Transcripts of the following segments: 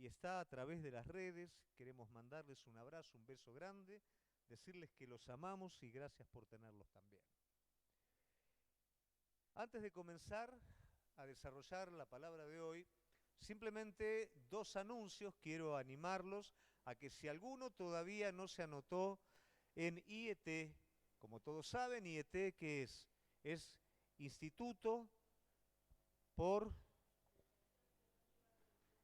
está a través de las redes. Queremos mandarles un abrazo, un beso grande, decirles que los amamos y gracias por tenerlos también. Antes de comenzar a desarrollar la palabra de hoy, simplemente dos anuncios. Quiero animarlos a que si alguno todavía no se anotó en IET, como todos saben, IET, ¿qué es? Es Instituto por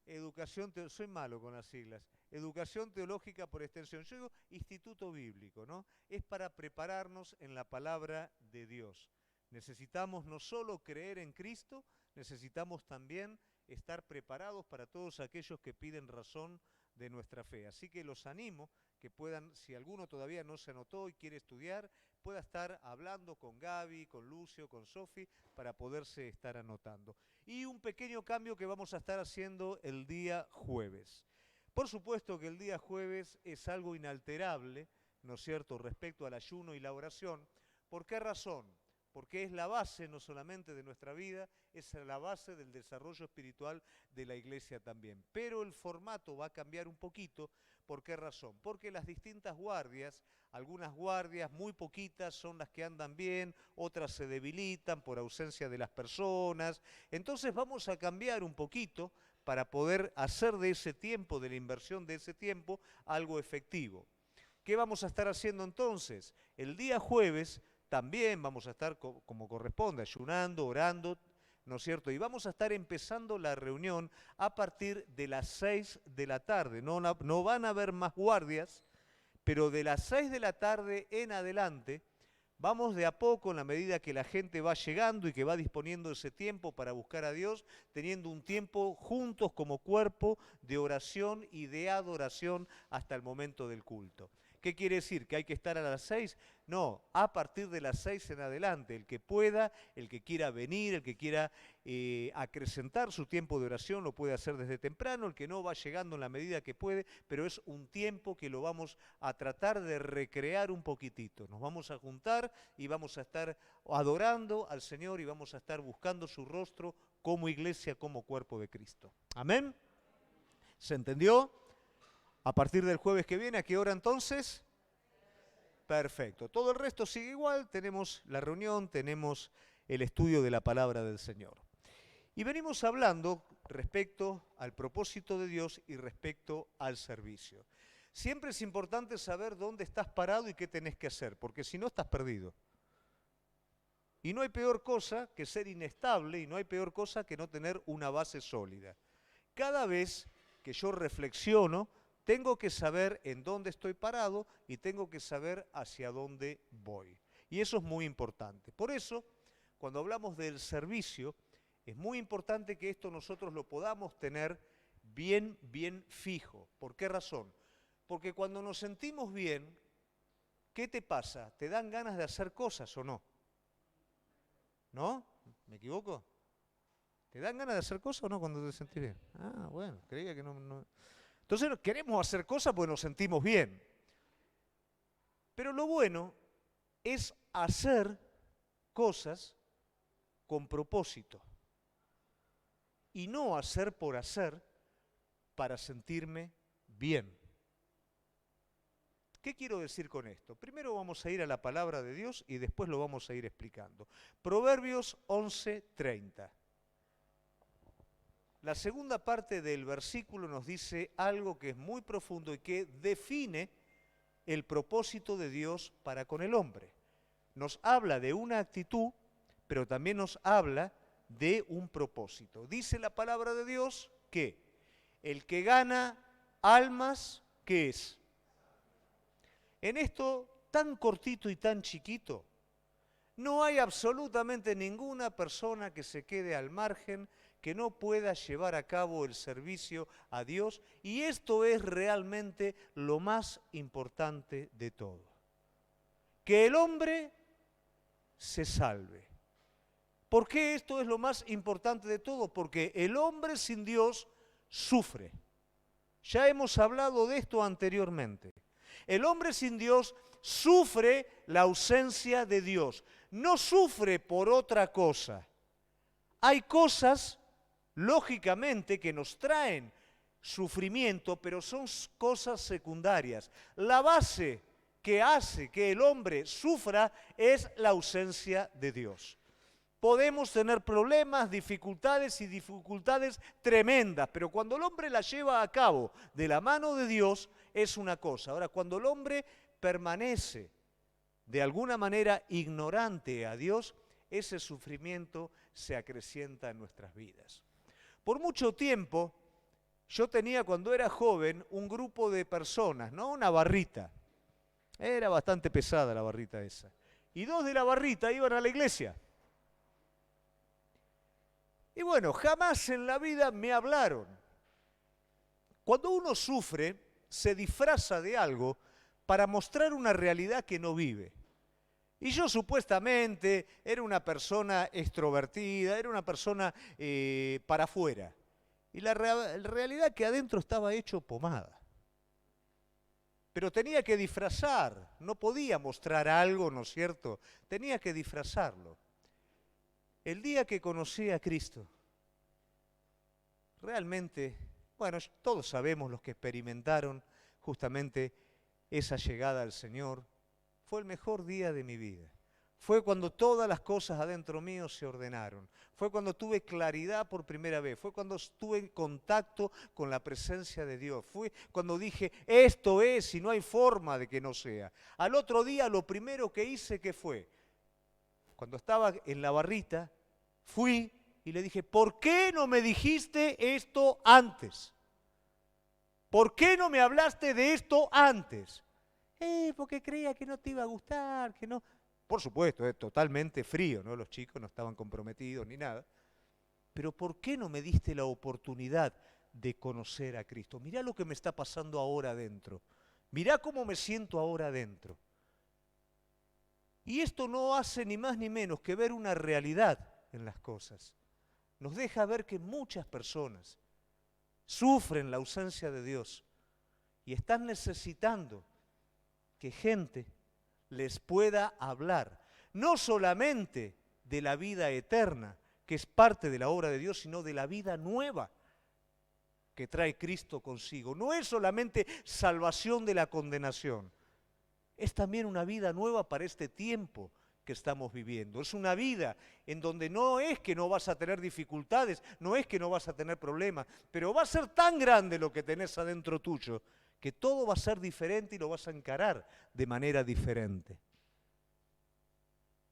Educación Teológica, soy malo con las siglas, Educación Teológica por Extensión. Yo digo Instituto Bíblico, ¿no? Es para prepararnos en la palabra de Dios. Necesitamos no solo creer en Cristo, necesitamos también estar preparados para todos aquellos que piden razón de nuestra fe. Así que los animo que puedan, si alguno todavía no se anotó y quiere estudiar, pueda estar hablando con Gaby, con Lucio, con Sofi, para poderse estar anotando. Y un pequeño cambio que vamos a estar haciendo el día jueves. Por supuesto que el día jueves es algo inalterable, ¿no es cierto?, respecto al ayuno y la oración. ¿Por qué razón? Porque es la base no solamente de nuestra vida, es la base del desarrollo espiritual de la iglesia también. Pero el formato va a cambiar un poquito. ¿Por qué razón? Porque las distintas guardias, algunas guardias, muy poquitas, son las que andan bien, otras se debilitan por ausencia de las personas. Entonces vamos a cambiar un poquito para poder hacer de ese tiempo, de la inversión de ese tiempo, algo efectivo. ¿Qué vamos a estar haciendo entonces? El día jueves también vamos a estar, como corresponde, ayunando, orando, ¿no es cierto? Y vamos a estar empezando la reunión a partir de las 6 de la tarde. No van a haber más guardias, pero de las 6 de la tarde en adelante, vamos de a poco, en la medida que la gente va llegando y que va disponiendo ese tiempo para buscar a Dios, teniendo un tiempo juntos como cuerpo de oración y de adoración hasta el momento del culto. ¿Qué quiere decir? ¿Que hay que estar a las 6? No, a partir de las 6 en adelante, el que pueda, el que quiera venir, el que quiera acrecentar su tiempo de oración, lo puede hacer desde temprano, el que no va llegando en la medida que puede, pero es un tiempo que lo vamos a tratar de recrear un poquitito. Nos vamos a juntar y vamos a estar adorando al Señor y vamos a estar buscando su rostro como iglesia, como cuerpo de Cristo. ¿Amén? ¿Se entendió? A partir del jueves que viene, ¿a qué hora entonces? Perfecto. Todo el resto sigue igual. Tenemos la reunión, tenemos el estudio de la palabra del Señor. Y venimos hablando respecto al propósito de Dios y respecto al servicio. Siempre es importante saber dónde estás parado y qué tenés que hacer, porque si no estás perdido. Y no hay peor cosa que ser inestable y no hay peor cosa que no tener una base sólida. Cada vez que yo reflexiono, tengo que saber en dónde estoy parado y tengo que saber hacia dónde voy. Y eso es muy importante. Por eso, cuando hablamos del servicio, es muy importante que esto nosotros lo podamos tener bien fijo. ¿Por qué razón? Porque cuando nos sentimos bien, ¿qué te pasa? ¿Te dan ganas de hacer cosas o no? ¿No? ¿Me equivoco? ¿Te dan ganas de hacer cosas o no cuando te sentís bien? Ah, bueno, creía que no. Entonces queremos hacer cosas porque nos sentimos bien. Pero lo bueno es hacer cosas con propósito y no hacer por hacer para sentirme bien. ¿Qué quiero decir con esto? Primero vamos a ir a la palabra de Dios y después lo vamos a ir explicando. Proverbios 11:30. La segunda parte del versículo nos dice algo que es muy profundo y que define el propósito de Dios para con el hombre. Nos habla de una actitud, pero también nos habla de un propósito. Dice la palabra de Dios que el que gana almas, ¿qué es? En esto tan cortito y tan chiquito, no hay absolutamente ninguna persona que se quede al margen, que no pueda llevar a cabo el servicio a Dios, y esto es realmente lo más importante de todo. Que el hombre se salve. ¿Por qué esto es lo más importante de todo? Porque el hombre sin Dios sufre. Ya hemos hablado de esto anteriormente. El hombre sin Dios sufre la ausencia de Dios. No sufre por otra cosa. Hay cosas, lógicamente, que nos traen sufrimiento, pero son cosas secundarias. La base que hace que el hombre sufra es la ausencia de Dios. Podemos tener problemas, dificultades y dificultades tremendas, pero cuando el hombre las lleva a cabo de la mano de Dios es una cosa. Ahora, cuando el hombre permanece de alguna manera ignorante a Dios, ese sufrimiento se acrecienta en nuestras vidas. Por mucho tiempo, yo tenía cuando era joven un grupo de personas, ¿no? Una barrita. Era bastante pesada la barrita esa. Y 2 de la barrita iban a la iglesia. Y bueno, jamás en la vida me hablaron. Cuando uno sufre, se disfraza de algo para mostrar una realidad que no vive. Y yo supuestamente era una persona extrovertida, era una persona para afuera. Y la realidad que adentro estaba hecho pomada. Pero tenía que disfrazar, no podía mostrar algo, ¿no es cierto? Tenía que disfrazarlo. El día que conocí a Cristo, realmente, bueno, todos sabemos los que experimentaron justamente esa llegada al Señor, fue el mejor día de mi vida. Fue cuando todas las cosas adentro mío se ordenaron. Fue cuando tuve claridad por primera vez. Fue cuando estuve en contacto con la presencia de Dios. Fue cuando dije, esto es y no hay forma de que no sea. Al otro día lo primero que hice, ¿qué fue? Cuando estaba en la barrita, fui y le dije, ¿por qué no me dijiste esto antes? ¿Por qué no me hablaste de esto antes? Porque creía que no te iba a gustar, que no... Por supuesto, totalmente frío, ¿no? Los chicos no estaban comprometidos ni nada. Pero ¿por qué no me diste la oportunidad de conocer a Cristo? Mirá lo que me está pasando ahora adentro. Mirá cómo me siento ahora adentro. Y esto no hace ni más ni menos que ver una realidad en las cosas. Nos deja ver que muchas personas sufren la ausencia de Dios y están necesitando que gente les pueda hablar, no solamente de la vida eterna, que es parte de la obra de Dios, sino de la vida nueva que trae Cristo consigo. No es solamente salvación de la condenación, es también una vida nueva para este tiempo que estamos viviendo. Es una vida en donde no es que no vas a tener dificultades, no es que no vas a tener problemas, pero va a ser tan grande lo que tenés adentro tuyo, que todo va a ser diferente y lo vas a encarar de manera diferente.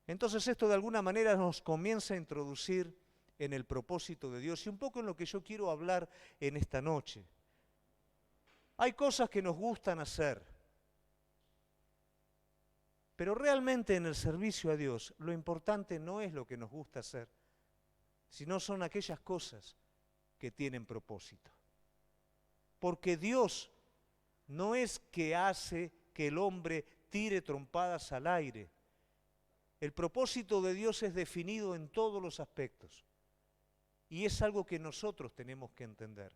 Entonces esto de alguna manera nos comienza a introducir en el propósito de Dios y un poco en lo que yo quiero hablar en esta noche. Hay cosas que nos gustan hacer, pero realmente en el servicio a Dios lo importante no es lo que nos gusta hacer, sino son aquellas cosas que tienen propósito. Porque Dios no es que hace que el hombre tire trompadas al aire. El propósito de Dios es definido en todos los aspectos. Y es algo que nosotros tenemos que entender.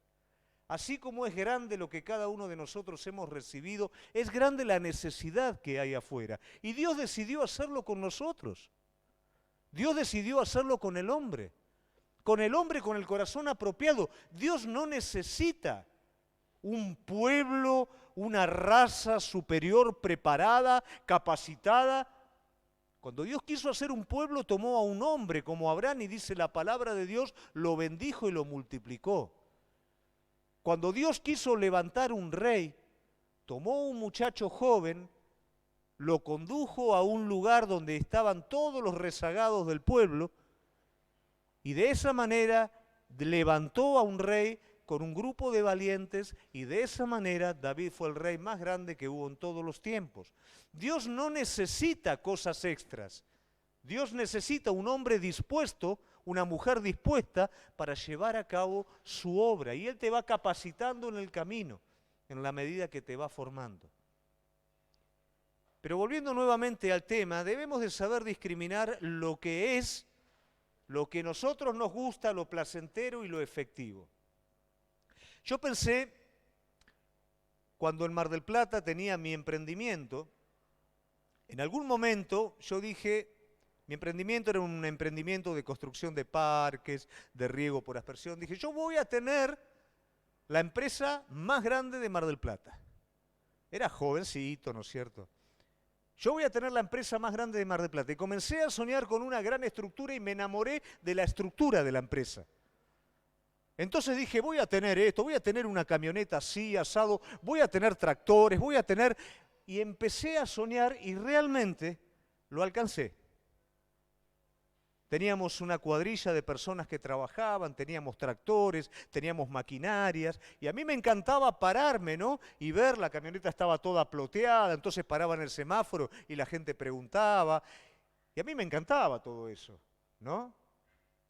Así como es grande lo que cada uno de nosotros hemos recibido, es grande la necesidad que hay afuera. Y Dios decidió hacerlo con nosotros. Dios decidió hacerlo con el hombre con el corazón apropiado. Dios no necesita un pueblo, una raza superior preparada, capacitada. Cuando Dios quiso hacer un pueblo, tomó a un hombre como Abraham y dice la palabra de Dios, lo bendijo y lo multiplicó. Cuando Dios quiso levantar un rey, tomó un muchacho joven, lo condujo a un lugar donde estaban todos los rezagados del pueblo y de esa manera levantó a un rey con un grupo de valientes y de esa manera David fue el rey más grande que hubo en todos los tiempos. Dios no necesita cosas extras. Dios necesita un hombre dispuesto, una mujer dispuesta para llevar a cabo su obra. Y Él te va capacitando en el camino, en la medida que te va formando. Pero volviendo nuevamente al tema, debemos de saber discriminar lo que es, lo que a nosotros nos gusta, lo placentero y lo efectivo. Yo pensé, cuando en Mar del Plata tenía mi emprendimiento, en algún momento yo dije, mi emprendimiento era un emprendimiento de construcción de parques, de riego por aspersión, dije, yo voy a tener la empresa más grande de Mar del Plata. Era jovencito, ¿no es cierto? Yo voy a tener la empresa más grande de Mar del Plata. Y comencé a soñar con una gran estructura y me enamoré de la estructura de la empresa. Entonces dije, voy a tener esto, voy a tener una camioneta así, asado, voy a tener tractores, voy a tener... Y empecé a soñar y realmente lo alcancé. Teníamos una cuadrilla de personas que trabajaban, teníamos tractores, teníamos maquinarias, y a mí me encantaba pararme, ¿no? Y ver, la camioneta estaba toda ploteada, entonces paraba en el semáforo y la gente preguntaba, y a mí me encantaba todo eso, ¿no?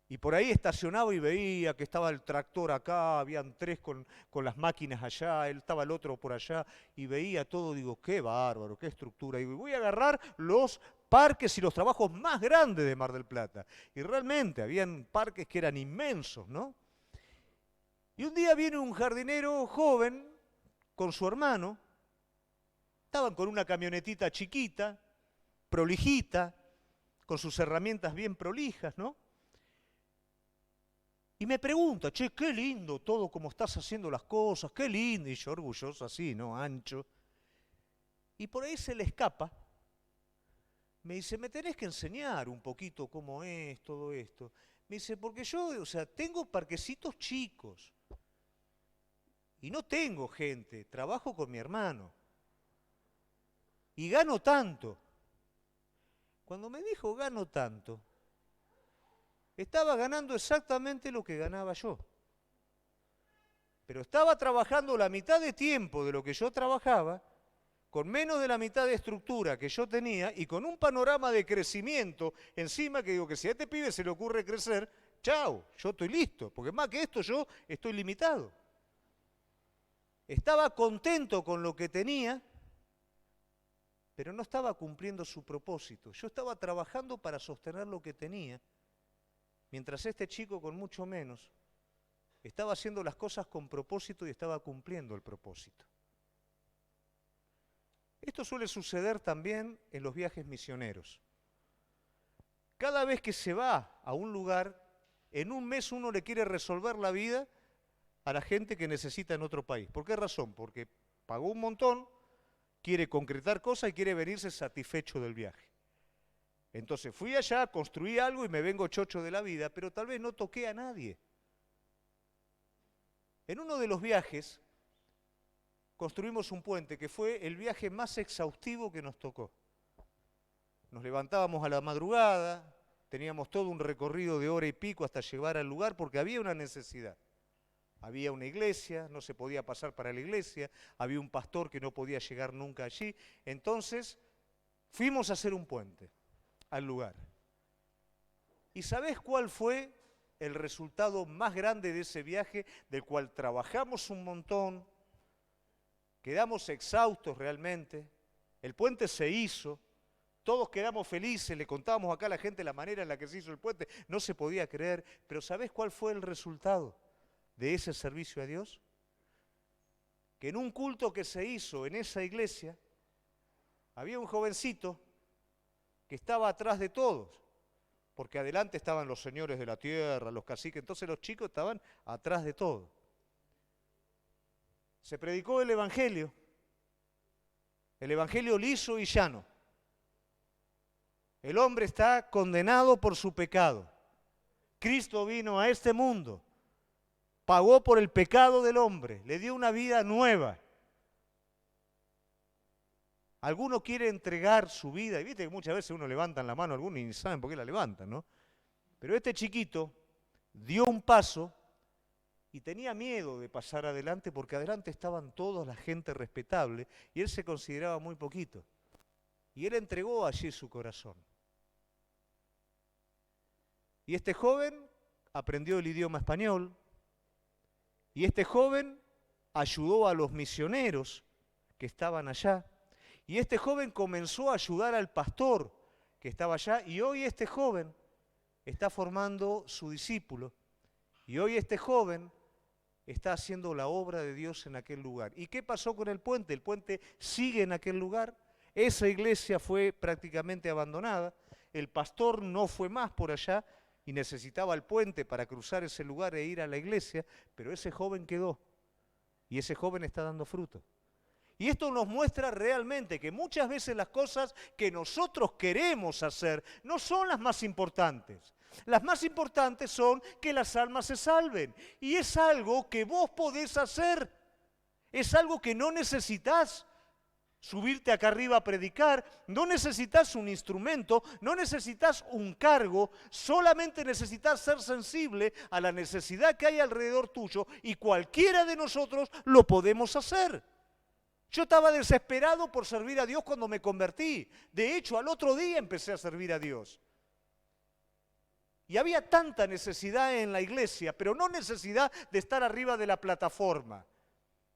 Y por ahí estacionaba y veía que estaba el tractor acá, habían tres con las máquinas allá, él estaba el otro por allá, y veía todo, digo, qué bárbaro, qué estructura. Y voy a agarrar los parques y los trabajos más grandes de Mar del Plata. Y realmente habían parques que eran inmensos, ¿no? Y un día viene un jardinero joven con su hermano, estaban con una camionetita chiquita, prolijita, con sus herramientas bien prolijas, ¿no? Y me pregunta, che, qué lindo todo como estás haciendo las cosas, qué lindo. Y yo orgulloso así, ¿no? Ancho. Y por ahí se le escapa. Me dice, me tenés que enseñar un poquito cómo es todo esto. Me dice, porque yo, o sea, tengo parquecitos chicos. Y no tengo gente, trabajo con mi hermano. Y gano tanto. Cuando me dijo gano tanto, estaba ganando exactamente lo que ganaba yo. Pero estaba trabajando la mitad de tiempo de lo que yo trabajaba, con menos de la mitad de estructura que yo tenía y con un panorama de crecimiento encima que digo que si a este pibe se le ocurre crecer, chao, yo estoy listo, porque más que esto yo estoy limitado. Estaba contento con lo que tenía, pero no estaba cumpliendo su propósito. Yo estaba trabajando para sostener lo que tenía, mientras este chico con mucho menos estaba haciendo las cosas con propósito y estaba cumpliendo el propósito. Esto suele suceder también en los viajes misioneros. Cada vez que se va a un lugar, en un mes uno le quiere resolver la vida a la gente que necesita en otro país. ¿Por qué razón? Porque pagó un montón, quiere concretar cosas y quiere venirse satisfecho del viaje. Entonces fui allá, construí algo y me vengo chocho de la vida, pero tal vez no toqué a nadie. En uno de los viajes construimos un puente que fue el viaje más exhaustivo que nos tocó. Nos levantábamos a la madrugada, teníamos todo un recorrido de hora y pico hasta llegar al lugar porque había una necesidad. Había una iglesia, no se podía pasar para la iglesia, había un pastor que no podía llegar nunca allí. Entonces fuimos a hacer un puente al lugar. ¿Y sabés cuál fue el resultado más grande de ese viaje, del cual trabajamos un montón? Quedamos exhaustos realmente, el puente se hizo, todos quedamos felices, le contábamos acá a la gente la manera en la que se hizo el puente, no se podía creer, pero ¿sabés cuál fue el resultado de ese servicio a Dios? Que en un culto que se hizo en esa iglesia, había un jovencito que estaba atrás de todos, porque adelante estaban los señores de la tierra, los caciques, entonces los chicos estaban atrás de todo. Se predicó el evangelio liso y llano. El hombre está condenado por su pecado. Cristo vino a este mundo, pagó por el pecado del hombre, le dio una vida nueva. Alguno quiere entregar su vida, y viste que muchas veces uno levanta la mano, algunos ni saben por qué la levantan, ¿no? Pero este chiquito dio un paso y tenía miedo de pasar adelante porque adelante estaban toda la gente respetable y él se consideraba muy poquito. Y él entregó allí su corazón. Y este joven aprendió el idioma español y este joven ayudó a los misioneros que estaban allá y este joven comenzó a ayudar al pastor que estaba allá y hoy este joven está formando su discípulo y hoy este joven está haciendo la obra de Dios en aquel lugar. ¿Y qué pasó con el puente? El puente sigue en aquel lugar. Esa iglesia fue prácticamente abandonada. El pastor no fue más por allá y necesitaba el puente para cruzar ese lugar e ir a la iglesia, pero ese joven quedó. Y ese joven está dando fruto. Y esto nos muestra realmente que muchas veces las cosas que nosotros queremos hacer no son las más importantes. Las más importantes son que las almas se salven. Y es algo que vos podés hacer. Es algo que no necesitas subirte acá arriba a predicar, no necesitas un instrumento, no necesitas un cargo, solamente necesitas ser sensible a la necesidad que hay alrededor tuyo y cualquiera de nosotros lo podemos hacer. Yo estaba desesperado por servir a Dios cuando me convertí. De hecho, al otro día empecé a servir a Dios. Y había tanta necesidad en la iglesia, pero no necesidad de estar arriba de la plataforma.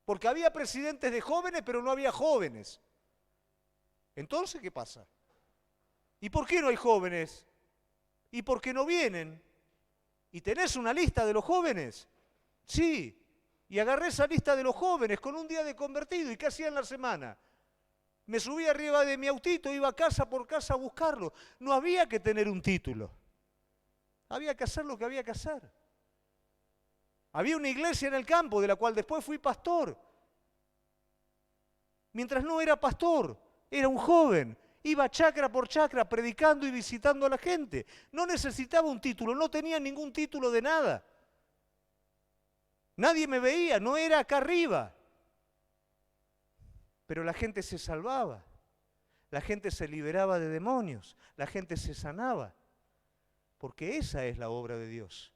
Porque había presidentes de jóvenes, pero no había jóvenes. Entonces, ¿qué pasa? ¿Y por qué no hay jóvenes? ¿Y por qué no vienen? ¿Y tenés una lista de los jóvenes? Sí. Y agarré esa lista de los jóvenes con un día de convertido. ¿Y qué hacía en la semana? Me subí arriba de mi autito, iba casa por casa a buscarlo. No había que tener un título. Había que hacer lo que había que hacer. Había una iglesia en el campo de la cual después fui pastor. Mientras no era pastor, era un joven. Iba chacra por chacra predicando y visitando a la gente. No necesitaba un título, no tenía ningún título de nada. Nadie me veía, no era acá arriba. Pero la gente se salvaba. La gente se liberaba de demonios. La gente se sanaba. Porque esa es la obra de Dios.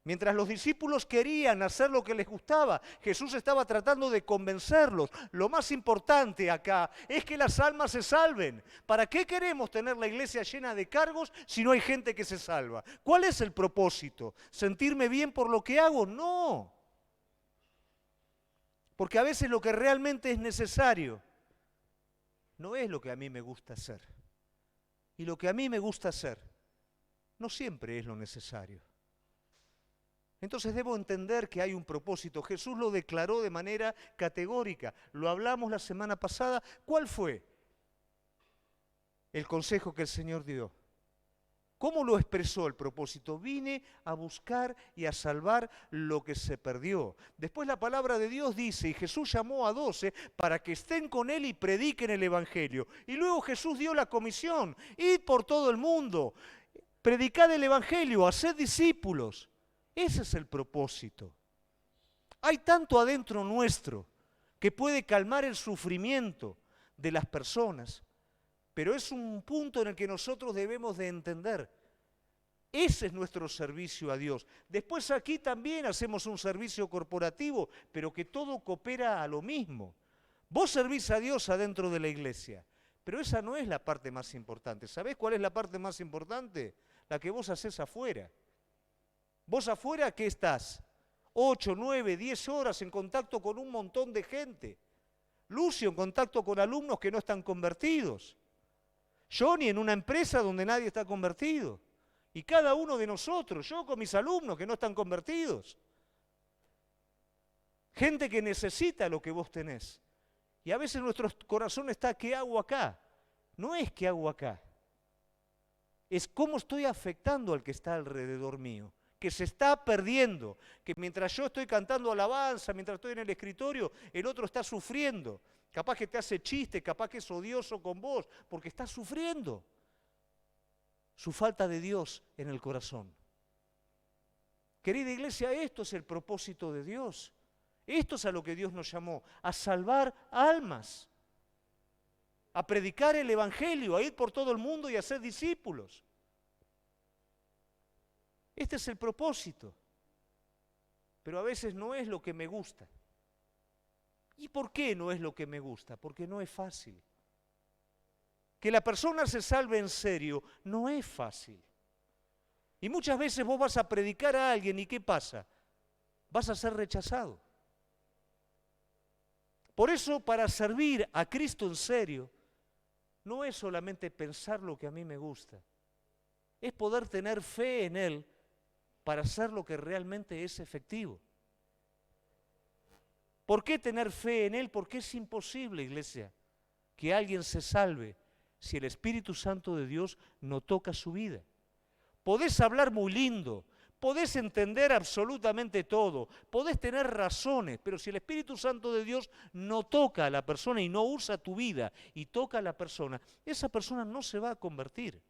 Mientras los discípulos querían hacer lo que les gustaba, Jesús estaba tratando de convencerlos. Lo más importante acá es que las almas se salven. ¿Para qué queremos tener la iglesia llena de cargos si no hay gente que se salva? ¿Cuál es el propósito? ¿Sentirme bien por lo que hago? No. Porque a veces lo que realmente es necesario no es lo que a mí me gusta hacer. Y lo que a mí me gusta hacer no siempre es lo necesario. Entonces debo entender que hay un propósito. Jesús lo declaró de manera categórica. Lo hablamos la semana pasada. ¿Cuál fue el consejo que el Señor dio? ¿Cómo lo expresó el propósito? Vine a buscar y a salvar lo que se perdió. Después la palabra de Dios dice, y Jesús llamó a 12 para que estén con Él y prediquen el Evangelio. Y luego Jesús dio la comisión, id por todo el mundo, predicad el Evangelio, haced discípulos. Ese es el propósito. Hay tanto adentro nuestro que puede calmar el sufrimiento de las personas, pero es un punto en el que nosotros debemos de entender. Ese es nuestro servicio a Dios. Después aquí también hacemos un servicio corporativo, pero que todo coopera a lo mismo. Vos servís a Dios adentro de la iglesia, pero esa no es la parte más importante. ¿Sabés cuál es la parte más importante? La que vos hacés afuera. Vos afuera, ¿qué estás? 8, 9, 10 horas en contacto con un montón de gente. Lucio en contacto con alumnos que no están convertidos. Johnny en una empresa donde nadie está convertido. Y cada uno de nosotros, yo con mis alumnos que no están convertidos. Gente que necesita lo que vos tenés. Y a veces nuestro corazón está, ¿qué hago acá? No es ¿qué hago acá? Es cómo estoy afectando al que está alrededor mío, que se está perdiendo, que mientras yo estoy cantando alabanza, mientras estoy en el escritorio, el otro está sufriendo. Capaz que te hace chiste, capaz que es odioso con vos, porque está sufriendo su falta de Dios en el corazón. Querida iglesia, esto es el propósito de Dios. Esto es a lo que Dios nos llamó, a salvar almas, a predicar el Evangelio, a ir por todo el mundo y a ser discípulos. Este es el propósito, pero a veces no es lo que me gusta. ¿Y por qué no es lo que me gusta? Porque no es fácil. Que la persona se salve en serio no es fácil. Y muchas veces vos vas a predicar a alguien y ¿qué pasa? Vas a ser rechazado. Por eso, para servir a Cristo en serio, no es solamente pensar lo que a mí me gusta, es poder tener fe en Él para hacer lo que realmente es efectivo. ¿Por qué tener fe en Él? Porque es imposible, iglesia, que alguien se salve si el Espíritu Santo de Dios no toca su vida. Podés hablar muy lindo, Podés entender absolutamente todo, podés tener razones, pero si el Espíritu Santo de Dios no toca a la persona y no usa tu vida y toca a la persona, esa persona no se va a convertir.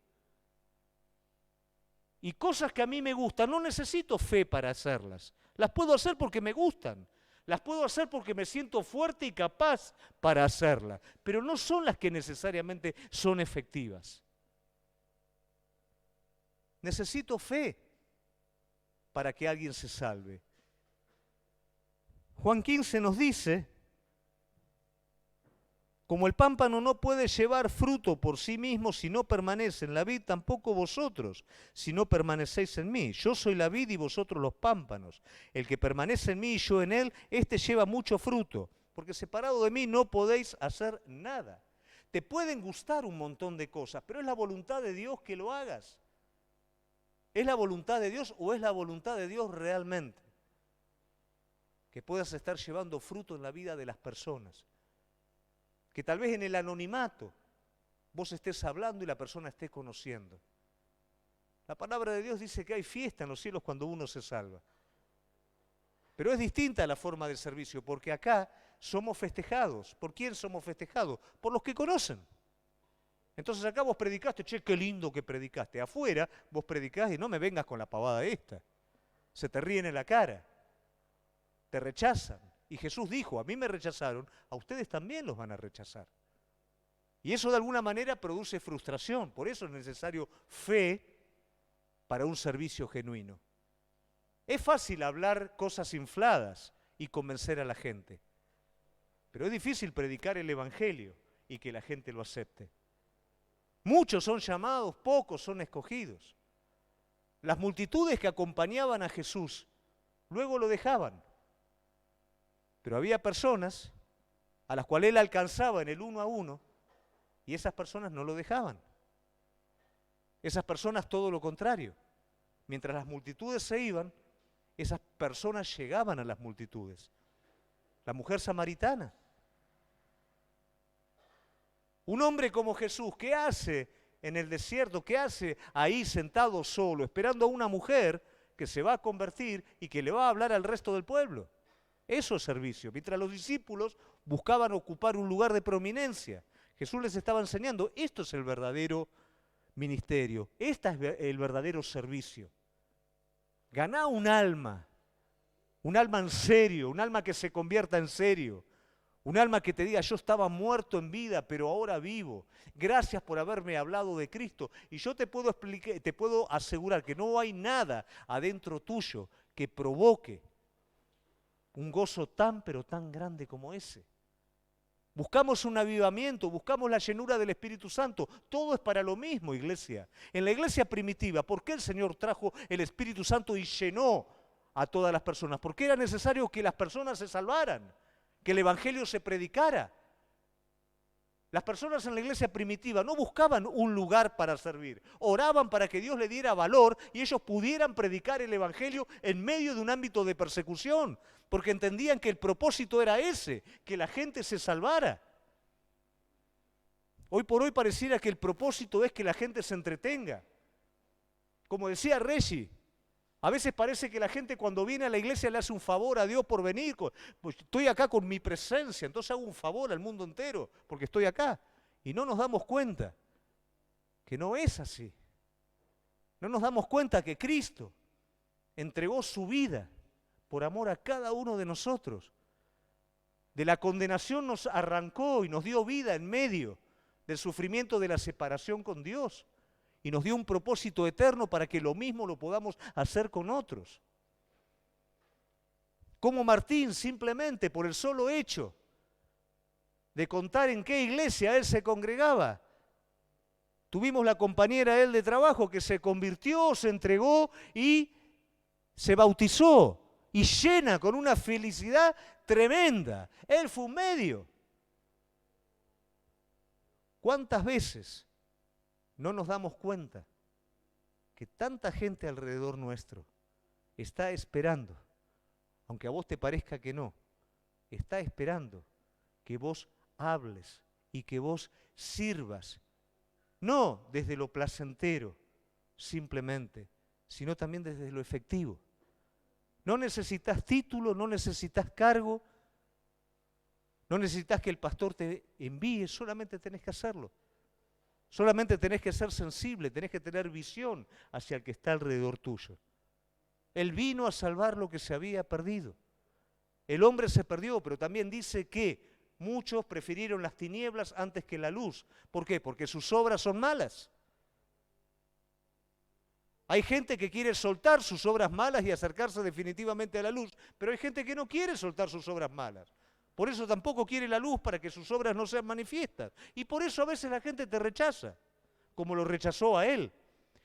Y cosas que a mí me gustan, no necesito fe para hacerlas. Las puedo hacer porque me gustan. Las puedo hacer porque me siento fuerte y capaz para hacerlas. Pero no son las que necesariamente son efectivas. Necesito fe para que alguien se salve. Juan 15 nos dice, como el pámpano no puede llevar fruto por sí mismo si no permanece en la vid, tampoco vosotros, si no permanecéis en mí. Yo soy la vid y vosotros los pámpanos. El que permanece en mí y yo en él, éste lleva mucho fruto, porque separado de mí no podéis hacer nada. Te pueden gustar un montón de cosas, pero es la voluntad de Dios que lo hagas. ¿Es la voluntad de Dios o es la voluntad de Dios realmente? Que puedas estar llevando fruto en la vida de las personas. Que tal vez en el anonimato vos estés hablando y la persona esté conociendo. La palabra de Dios dice que hay fiesta en los cielos cuando uno se salva. Pero es distinta la forma de servicio, porque acá somos festejados. ¿Por quién somos festejados? Por los que conocen. Entonces acá vos predicaste, che, qué lindo que predicaste. Afuera vos predicás y no me vengas con la pavada esta. Se te ríen en la cara, te rechazan. Y Jesús dijo, a mí me rechazaron, a ustedes también los van a rechazar. Y eso de alguna manera produce frustración, por eso es necesario fe para un servicio genuino. Es fácil hablar cosas infladas y convencer a la gente, pero es difícil predicar el Evangelio y que la gente lo acepte. Muchos son llamados, pocos son escogidos. Las multitudes que acompañaban a Jesús luego lo dejaban. Pero había personas a las cuales él alcanzaba en el 1 a 1 y esas personas no lo dejaban. Esas personas todo lo contrario. Mientras las multitudes se iban, esas personas llegaban a las multitudes. La mujer samaritana. Un hombre como Jesús, ¿qué hace en el desierto? ¿Qué hace ahí sentado solo, esperando a una mujer que se va a convertir y que le va a hablar al resto del pueblo? Eso es servicio. Mientras los discípulos buscaban ocupar un lugar de prominencia, Jesús les estaba enseñando, esto es el verdadero ministerio, este es el verdadero servicio. Ganá un alma en serio, un alma que se convierta en serio, un alma que te diga, yo estaba muerto en vida, pero ahora vivo. Gracias por haberme hablado de Cristo. Y yo te puedo asegurar que no hay nada adentro tuyo que provoque un gozo tan, pero tan grande como ese. Buscamos un avivamiento, buscamos la llenura del Espíritu Santo. Todo es para lo mismo, iglesia. En la iglesia primitiva, ¿por qué el Señor trajo el Espíritu Santo y llenó a todas las personas? Porque era necesario que las personas se salvaran, que el Evangelio se predicara. Las personas en la iglesia primitiva no buscaban un lugar para servir, oraban para que Dios le diera valor y ellos pudieran predicar el Evangelio en medio de un ámbito de persecución, porque entendían que el propósito era ese, que la gente se salvara. Hoy por hoy pareciera que el propósito es que la gente se entretenga. Como decía Reggie, a veces parece que la gente cuando viene a la iglesia le hace un favor a Dios por venir. Pues estoy acá con mi presencia, entonces hago un favor al mundo entero porque estoy acá. Y no nos damos cuenta que no es así. No nos damos cuenta que Cristo entregó su vida por amor a cada uno de nosotros. De la condenación nos arrancó y nos dio vida en medio del sufrimiento de la separación con Dios. Y nos dio un propósito eterno para que lo mismo lo podamos hacer con otros. Como Martín, simplemente por el solo hecho de contar en qué iglesia él se congregaba. Tuvimos la compañera él de trabajo que se convirtió, se entregó y se bautizó. Y llena con una felicidad tremenda. Él fue un medio. ¿Cuántas veces no nos damos cuenta que tanta gente alrededor nuestro está esperando, aunque a vos te parezca que no, está esperando que vos hables y que vos sirvas, no desde lo placentero, simplemente, sino también desde lo efectivo. No necesitas título, no necesitas cargo, no necesitas que el pastor te envíe, solamente tenés que hacerlo. Solamente tenés que ser sensible, tenés que tener visión hacia el que está alrededor tuyo. Él vino a salvar lo que se había perdido. El hombre se perdió, pero también dice que muchos prefirieron las tinieblas antes que la luz. ¿Por qué? Porque sus obras son malas. Hay gente que quiere soltar sus obras malas y acercarse definitivamente a la luz, pero hay gente que no quiere soltar sus obras malas. Por eso tampoco quiere la luz, para que sus obras no sean manifiestas. Y por eso a veces la gente te rechaza, como lo rechazó a él.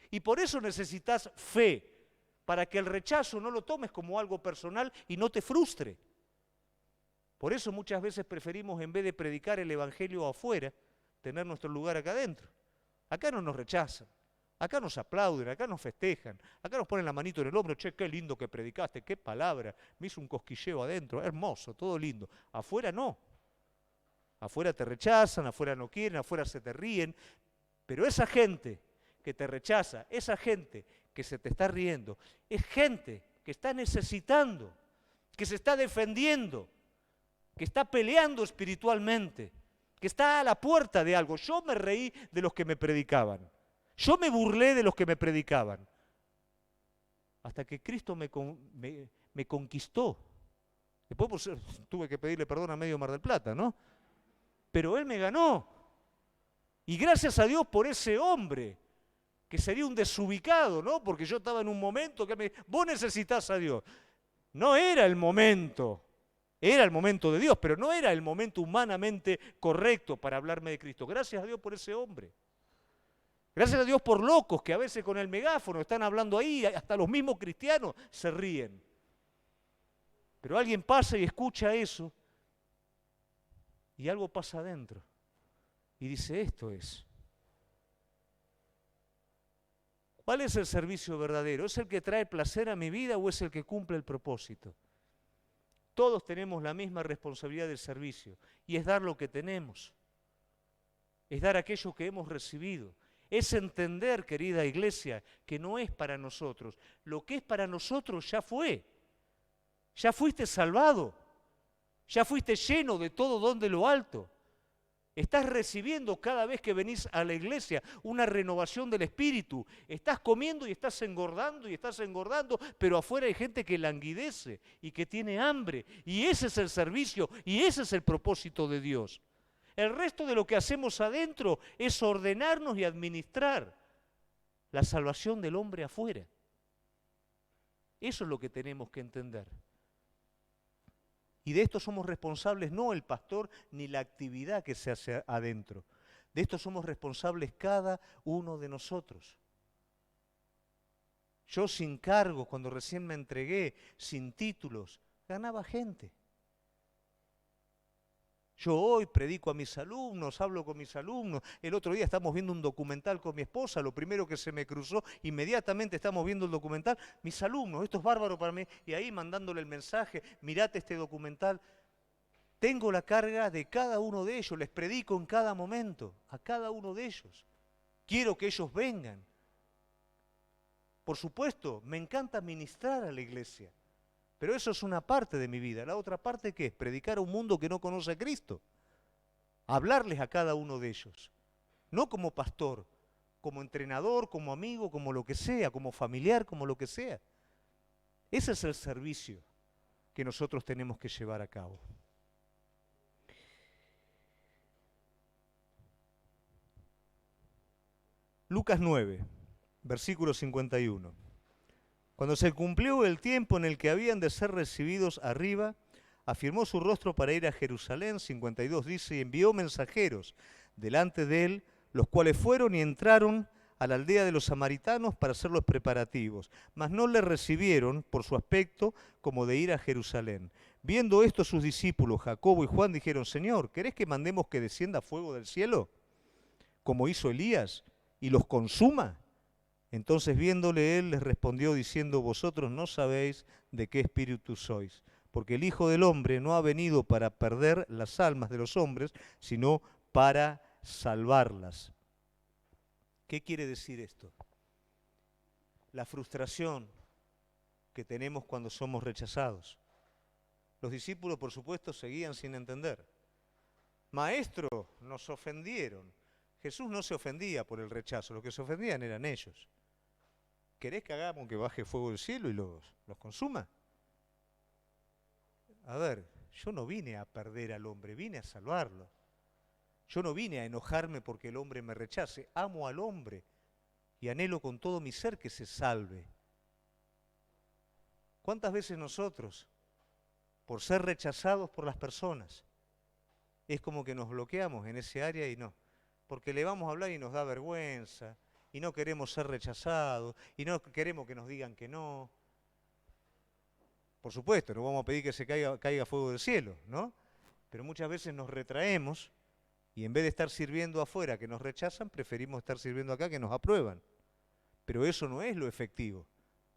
Y por eso necesitas fe, para que el rechazo no lo tomes como algo personal y no te frustre. Por eso muchas veces preferimos, en vez de predicar el evangelio afuera, tener nuestro lugar acá adentro. Acá no nos rechazan. Acá nos aplauden, acá nos festejan, acá nos ponen la manito en el hombro, che, qué lindo que predicaste, qué palabra, me hizo un cosquilleo adentro, hermoso, todo lindo. Afuera no. Afuera te rechazan, afuera no quieren, afuera se te ríen, pero esa gente que te rechaza, esa gente que se te está riendo, es gente que está necesitando, que se está defendiendo, que está peleando espiritualmente, que está a la puerta de algo. Yo me reí de los que me predicaban. Yo me burlé de los que me predicaban, hasta que Cristo me conquistó. Después pues, tuve que pedirle perdón a medio Mar del Plata, ¿no? Pero Él me ganó. Y gracias a Dios por ese hombre, que sería un desubicado, ¿no? Porque yo estaba en un momento que vos necesitás a Dios. No era el momento, era el momento de Dios, pero no era el momento humanamente correcto para hablarme de Cristo. Gracias a Dios por ese hombre. Gracias a Dios por locos que a veces con el megáfono están hablando ahí, hasta los mismos cristianos se ríen. Pero alguien pasa y escucha eso y algo pasa adentro y dice, esto es. ¿Cuál es el servicio verdadero? ¿Es el que trae placer a mi vida o es el que cumple el propósito? Todos tenemos la misma responsabilidad del servicio y es dar lo que tenemos, es dar aquello que hemos recibido. Es entender, querida iglesia, que no es para nosotros. Lo que es para nosotros ya fue. Ya fuiste salvado. Ya fuiste lleno de todo don de lo alto. Estás recibiendo cada vez que venís a la iglesia una renovación del espíritu. Estás comiendo y estás engordando, pero afuera hay gente que languidece y que tiene hambre. Y ese es el servicio y ese es el propósito de Dios. El resto de lo que hacemos adentro es ordenarnos y administrar la salvación del hombre afuera. Eso es lo que tenemos que entender. Y de esto somos responsables no el pastor ni la actividad que se hace adentro. De esto somos responsables cada uno de nosotros. Yo sin cargos, cuando recién me entregué, sin títulos, ganaba gente. Yo hoy predico a mis alumnos, hablo con mis alumnos. El otro día estamos viendo un documental con mi esposa, lo primero que se me cruzó, inmediatamente estamos viendo el documental. Mis alumnos, esto es bárbaro para mí, y ahí mandándole el mensaje, mirate este documental. Tengo la carga de cada uno de ellos, les predico en cada momento, a cada uno de ellos. Quiero que ellos vengan. Por supuesto, me encanta ministrar a la iglesia. Pero eso es una parte de mi vida. La otra parte, ¿qué es? Predicar a un mundo que no conoce a Cristo. Hablarles a cada uno de ellos. No como pastor, como entrenador, como amigo, como lo que sea, como familiar, como lo que sea. Ese es el servicio que nosotros tenemos que llevar a cabo. Lucas 9, versículo 51. Cuando se cumplió el tiempo en el que habían de ser recibidos arriba, afirmó su rostro para ir a Jerusalén, 52 dice, y envió mensajeros delante de él, los cuales fueron y entraron a la aldea de los samaritanos para hacer los preparativos, mas no le recibieron por su aspecto como de ir a Jerusalén. Viendo esto sus discípulos, Jacobo y Juan, dijeron, Señor, ¿querés que mandemos que descienda fuego del cielo, como hizo Elías, y los consuma? Entonces viéndole él les respondió diciendo, vosotros no sabéis de qué espíritu sois, porque el Hijo del Hombre no ha venido para perder las almas de los hombres, sino para salvarlas. ¿Qué quiere decir esto? la frustración que tenemos cuando somos rechazados. Los discípulos, por supuesto, seguían sin entender. Maestro, nos ofendieron. Jesús no se ofendía por el rechazo, los que se ofendían eran ellos. ¿Querés que hagamos que baje fuego del cielo y los consuma? A ver, yo no vine a perder al hombre, vine a salvarlo. Yo no vine a enojarme porque el hombre me rechace, amo al hombre y anhelo con todo mi ser que se salve. ¿Cuántas veces nosotros, por ser rechazados por las personas, es como que nos bloqueamos en ese área y no? Porque le vamos a hablar y nos da vergüenza, y no queremos ser rechazados, y no queremos que nos digan que no. Por supuesto, no vamos a pedir que se caiga fuego del cielo, ¿no? Pero muchas veces nos retraemos y en vez de estar sirviendo afuera que nos rechazan, preferimos estar sirviendo acá que nos aprueban. Pero eso no es lo efectivo,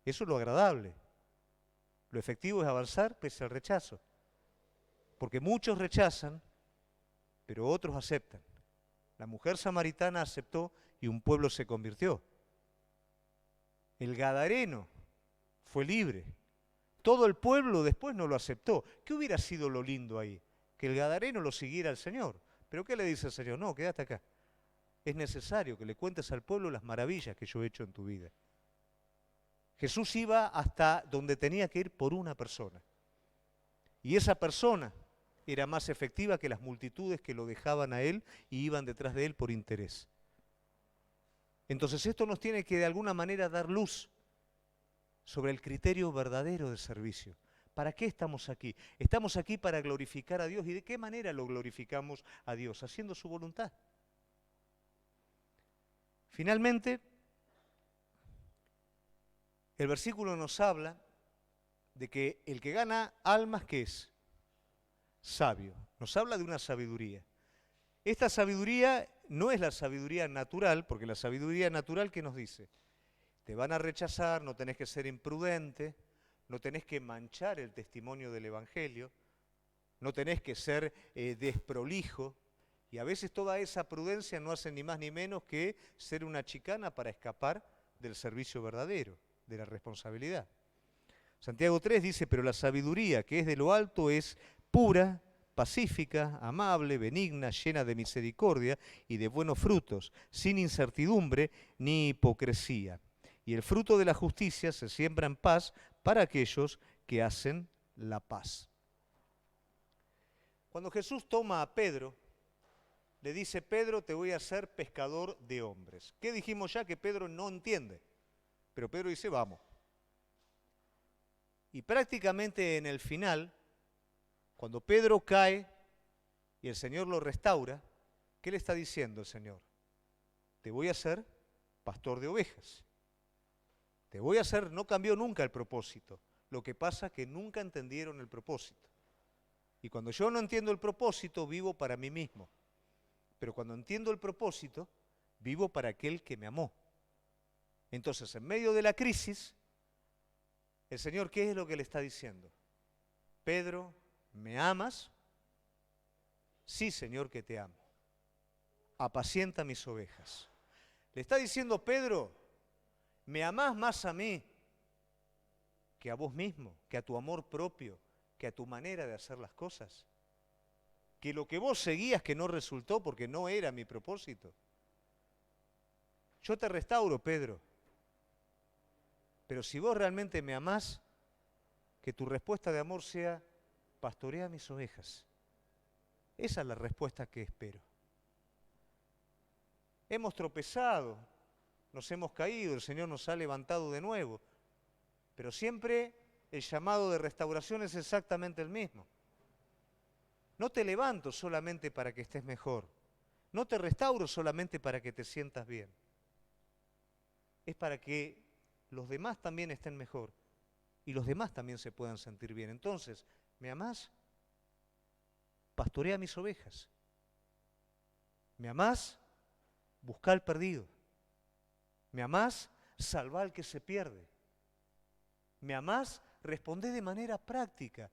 eso es lo agradable. Lo efectivo es avanzar pese al rechazo. Porque muchos rechazan, pero otros aceptan. La mujer samaritana aceptó y un pueblo se convirtió. El gadareno fue libre. Todo el pueblo después no lo aceptó. ¿Qué hubiera sido lo lindo ahí? Que el gadareno lo siguiera al Señor. ¿Pero qué le dice el Señor? No, quédate acá. Es necesario que le cuentes al pueblo las maravillas que yo he hecho en tu vida. Jesús iba hasta donde tenía que ir por una persona. Y esa persona era más efectiva que las multitudes que lo dejaban a él y iban detrás de él por interés. Entonces esto nos tiene que de alguna manera dar luz sobre el criterio verdadero de servicio. ¿Para qué estamos aquí? Estamos aquí para glorificar a Dios. ¿Y de qué manera lo glorificamos a Dios? Haciendo su voluntad. Finalmente, el versículo nos habla de que el que gana almas, ¿qué es? Sabio. Nos habla de una sabiduría. Esta sabiduría no es la sabiduría natural, porque la sabiduría natural, ¿qué nos dice? Te van a rechazar, no tenés que ser imprudente, no tenés que manchar el testimonio del Evangelio, no tenés que ser desprolijo, y a veces toda esa prudencia no hace ni más ni menos que ser una chicana para escapar del servicio verdadero, de la responsabilidad. Santiago 3 dice, pero la sabiduría que es de lo alto es pura, pacífica, amable, benigna, llena de misericordia y de buenos frutos, sin incertidumbre ni hipocresía. Y el fruto de la justicia se siembra en paz para aquellos que hacen la paz. Cuando Jesús toma a Pedro, le dice, Pedro, te voy a hacer pescador de hombres. ¿Qué dijimos ya? Que Pedro no entiende. Pero Pedro dice, vamos. Y prácticamente en el final, cuando Pedro cae y el Señor lo restaura, ¿qué le está diciendo el Señor? Te voy a hacer pastor de ovejas. Te voy a hacer, no cambió nunca el propósito. Lo que pasa es que nunca entendieron el propósito. Y cuando yo no entiendo el propósito, vivo para mí mismo. Pero cuando entiendo el propósito, vivo para aquel que me amó. Entonces, en medio de la crisis, el Señor, ¿qué es lo que le está diciendo? Pedro, ¿me amas? Sí, Señor, que te amo. Apacienta mis ovejas. Le está diciendo, Pedro, ¿me amás más a mí que a vos mismo, que a tu amor propio, que a tu manera de hacer las cosas? Que lo que vos seguías que no resultó porque no era mi propósito. Yo te restauro, Pedro. Pero si vos realmente me amás, que tu respuesta de amor sea, pastorea mis ovejas. Esa es la respuesta que espero. Hemos tropezado, nos hemos caído, el Señor nos ha levantado de nuevo, pero siempre el llamado de restauración es exactamente el mismo. No te levanto solamente para que estés mejor, no te restauro solamente para que te sientas bien, es para que los demás también estén mejor y los demás también se puedan sentir bien. Entonces, ¿me amás? Pastorea mis ovejas. ¿Me amás? Busca al perdido. ¿Me amás? Salva al que se pierde. ¿Me amás? Respondé de manera práctica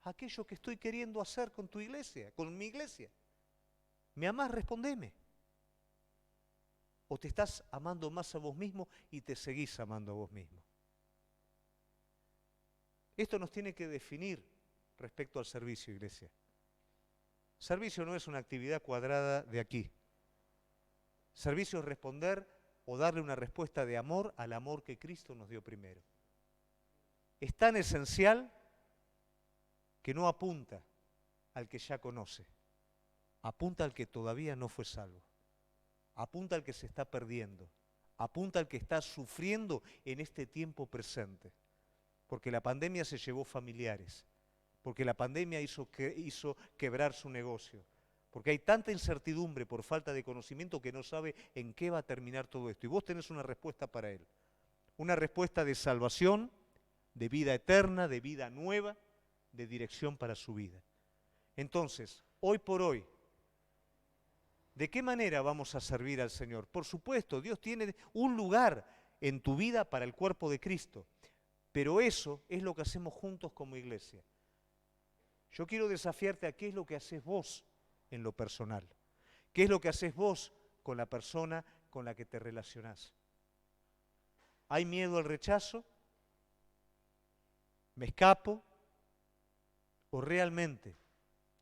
a aquello que estoy queriendo hacer con tu iglesia, con mi iglesia. ¿Me amás? Respondeme. ¿O te estás amando más a vos mismo y te seguís amando a vos mismo? Esto nos tiene que definir respecto al servicio, iglesia. Servicio no es una actividad cuadrada de aquí. Servicio es responder o darle una respuesta de amor al amor que Cristo nos dio primero. Es tan esencial que no apunta al que ya conoce, apunta al que todavía no fue salvo, apunta al que se está perdiendo, apunta al que está sufriendo en este tiempo presente, porque la pandemia se llevó familiares, porque la pandemia hizo quebrar su negocio, porque hay tanta incertidumbre por falta de conocimiento que no sabe en qué va a terminar todo esto. Y vos tenés una respuesta para él, una respuesta de salvación, de vida eterna, de vida nueva, de dirección para su vida. Entonces, hoy por hoy, ¿de qué manera vamos a servir al Señor? Por supuesto, Dios tiene un lugar en tu vida para el cuerpo de Cristo, pero eso es lo que hacemos juntos como iglesia. Yo quiero desafiarte a qué es lo que haces vos en lo personal, qué es lo que haces vos con la persona con la que te relacionás. ¿Hay miedo al rechazo? ¿Me escapo? ¿O realmente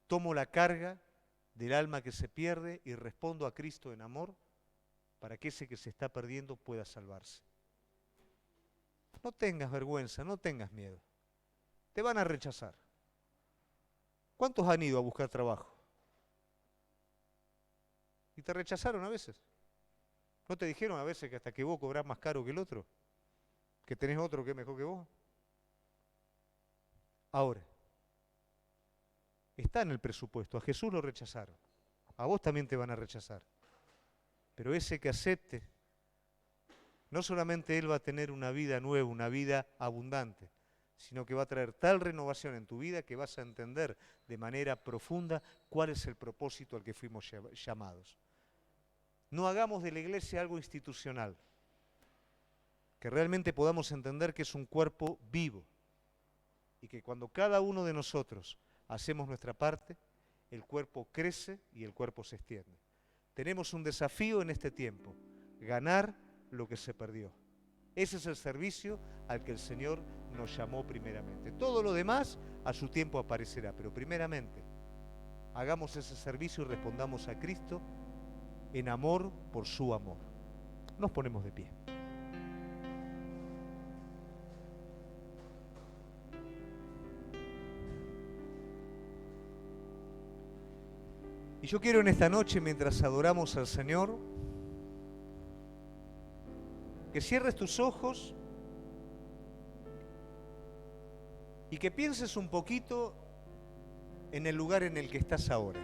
tomo la carga del alma que se pierde y respondo a Cristo en amor para que ese que se está perdiendo pueda salvarse? No tengas vergüenza, no tengas miedo. Te van a rechazar. ¿Cuántos han ido a buscar trabajo? ¿Y te rechazaron a veces? ¿No te dijeron a veces que hasta que vos cobrás más caro que el otro? ¿Que tenés otro que es mejor que vos? Ahora, está en el presupuesto. A Jesús lo rechazaron. A vos también te van a rechazar. Pero ese que acepte, no solamente él va a tener una vida nueva, una vida abundante, sino que va a traer tal renovación en tu vida que vas a entender de manera profunda cuál es el propósito al que fuimos llamados. No hagamos de la iglesia algo institucional, que realmente podamos entender que es un cuerpo vivo y que cuando cada uno de nosotros hacemos nuestra parte, el cuerpo crece y el cuerpo se extiende. Tenemos un desafío en este tiempo, ganar lo que se perdió. Ese es el servicio al que el Señor nos llamó primeramente. Todo lo demás a su tiempo aparecerá, pero primeramente hagamos ese servicio y respondamos a Cristo en amor por su amor. Nos ponemos de pie. Y yo quiero en esta noche, mientras adoramos al Señor, que cierres tus ojos y que pienses un poquito en el lugar en el que estás ahora.